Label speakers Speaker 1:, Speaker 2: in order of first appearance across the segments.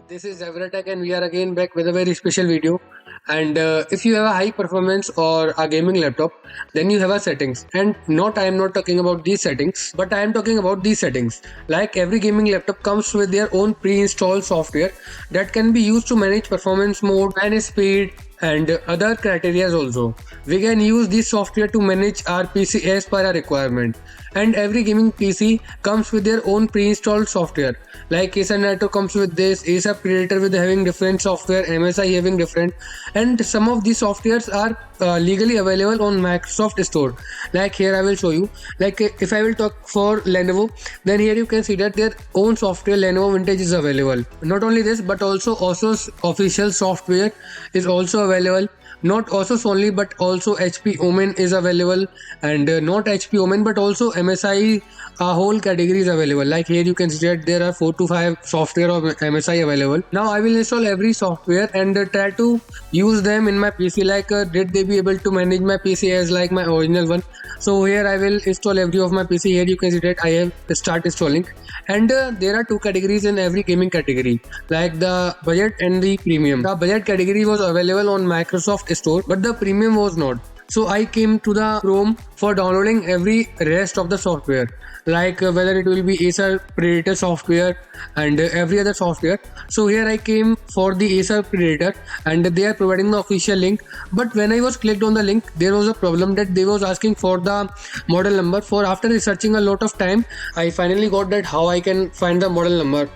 Speaker 1: This is Evertech and we are again back with a very special video. And if you have a high performance or a gaming laptop, then you have a settings. And not I am not talking about these settings, but I am talking about these settings. Like every gaming laptop comes with their own pre-installed software that can be used to manage performance mode, manage speed, and other criteria also. We can use this software to manage our PC as per our requirement. And every gaming PC comes with their own pre-installed software. Like Acer Nitro comes with this, Acer Predator with having different software, MSI having different, and some of these softwares are legally available on Microsoft Store. Like here I will show you. Like if I will talk for Lenovo, then here you can see that their own software Lenovo Vintage is available. Not only this, but also Asus official software is also available. Not Asus only, but also HP Omen is available, and not HP Omen, but also MSI. A whole category is available. Like here you can see that there are 4 to 5 software of MSI available. Now I will install every software and try to use them in my PC. Like did they be able to manage my PC as like my original one? So here I will install every of my PC. Here you can see that I have start installing, and there are two categories in every gaming category, like the budget and the premium. The budget category was available on Microsoft Store, but the premium was not. So I came to the Chrome for downloading every rest of the software, like whether it will be Acer Predator software and every other software. So here I came for the Acer Predator, and they are providing the official link. But when I was clicked on the link, there was a problem that they was asking for the model number. For after researching a lot of time, I finally got that how I can find the model number.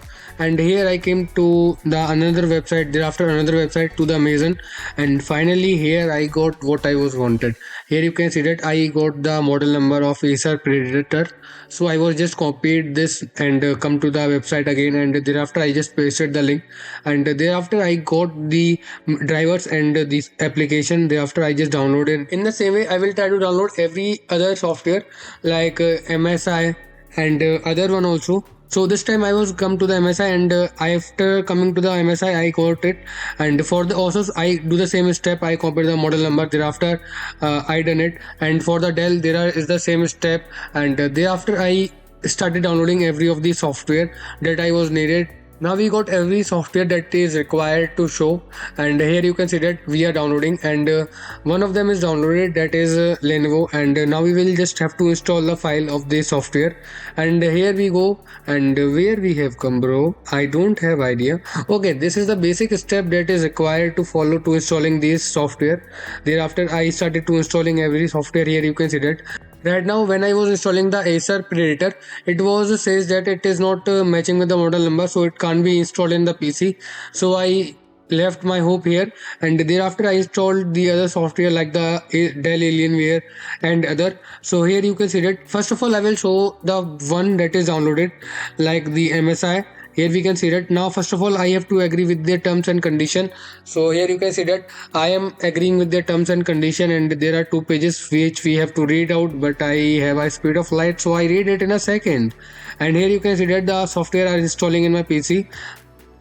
Speaker 1: And here I came to the another website, thereafter another website to the Amazon, and finally here I got what I was wanted. Here you can see that I got the model number of Acer Predator. So I was just copied this and come to the website again, and thereafter I just pasted the link, and thereafter I got the drivers and this application. Thereafter I just downloaded. In the same way I will try to download every other software like MSI and other one also. So this time I was come to the MSI, and after coming to the MSI I got it, and for the Asus I do the same step. I copy the model number, thereafter I done it, and for the Dell is the same step, and thereafter I started downloading every of the software that I was needed. Now we got every software that is required to show, and here you can see that we are downloading, and one of them is downloaded, that is Lenovo, and now we will just have to install the file of this software. And here we go, and where we have come, bro, I don't have idea. Okay, this is the basic step that is required to follow to installing this software. Thereafter I started to installing every software. Here you can see that right now when I was installing the Acer Predator, it was says that it is not matching with the model number, so it can't be installed in the PC. So I left my hope here, and thereafter I installed the other software like the Dell Alienware and other. So here you can see that first of all I will show the one that is downloaded, like the MSI. Here we can see that now first of all I have to agree with their terms and condition. So here you can see that I am agreeing with their terms and condition, and there are 2 pages which we have to read out, but I have a speed of light, so I read it in a second. And here you can see that the software are installing in my PC.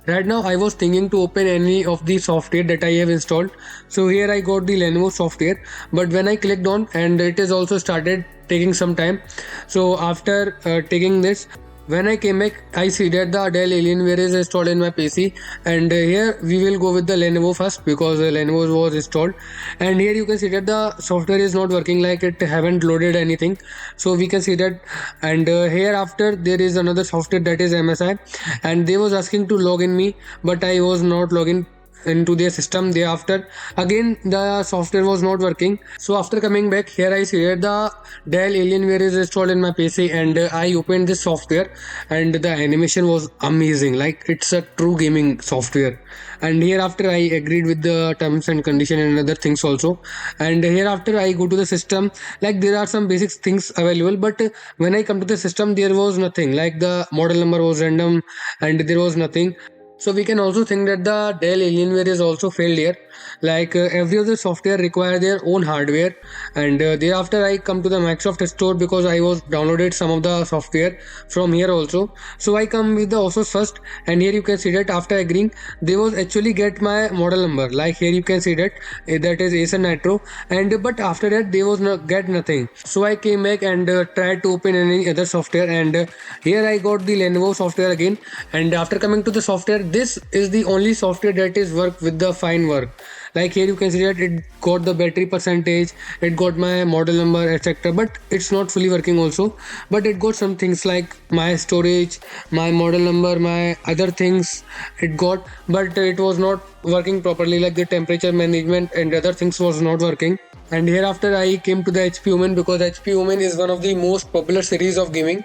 Speaker 1: Right now I was thinking to open any of the software that I have installed. So here I got the Lenovo software, but when I clicked on, and it is also started taking some time. So after taking this, when I came back, I see that the Dell Alienware is installed in my PC, and here we will go with the Lenovo first because Lenovo was installed. And here you can see that the software is not working, like it haven't loaded anything. So we can see that, and here after there is another software that is MSI, and they was asking to log in me, but I was not logging into their system. Thereafter again the software was not working. So after coming back, here I see that the Dell Alienware is installed in my PC, and I opened this software, and the animation was amazing, like it's a true gaming software. And hereafter I agreed with the terms and condition and other things also. And hereafter I go to the system, like there are some basic things available, but when I come to the system there was nothing, like the model number was random and there was nothing. So we can also think that the Dell Alienware is also failed here. Like every other software require their own hardware, and thereafter I come to the Microsoft Store because I was downloaded some of the software from here also. So I come with the Asus first, and here you can see that after agreeing, they was actually get my model number. Like here you can see that that is Acer Nitro, and but after that they was not get nothing. So I came back and tried to open any other software, and here I got the Lenovo software again. And after coming to the software, this is the only software that is work with the fine work. Like here you can see that it got the battery percentage, it got my model number, etc. But it's not fully working also. But it got some things like my storage, my model number, my other things it got, but it was not working properly, like the temperature management and other things was not working. And hereafter I came to the HP Omen, because HP Omen is one of the most popular series of gaming.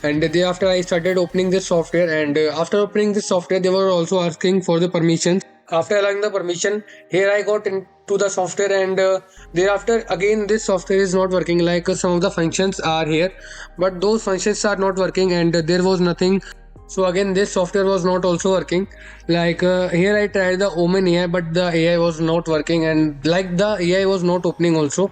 Speaker 1: And thereafter I started opening this software, and after opening this software they were also asking for the permissions. After allowing the permission, here I got into the software, and thereafter again this software is not working. Like some of the functions are here, but those functions are not working, and there was nothing. So again this software was not also working. Like here I tried the Omen AI, but the AI was not working, and like the AI was not opening also.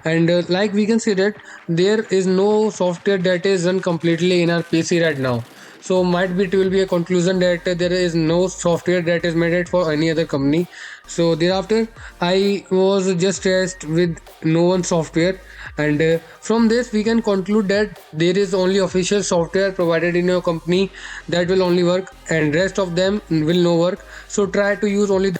Speaker 1: And like we can see that there is no software that is run completely in our PC right now. So might be it will be a conclusion that there is no software that is made for any other company. So thereafter I was just stressed with no one software, and from this we can conclude that there is only official software provided in your company that will only work, and rest of them will no work. So try to use only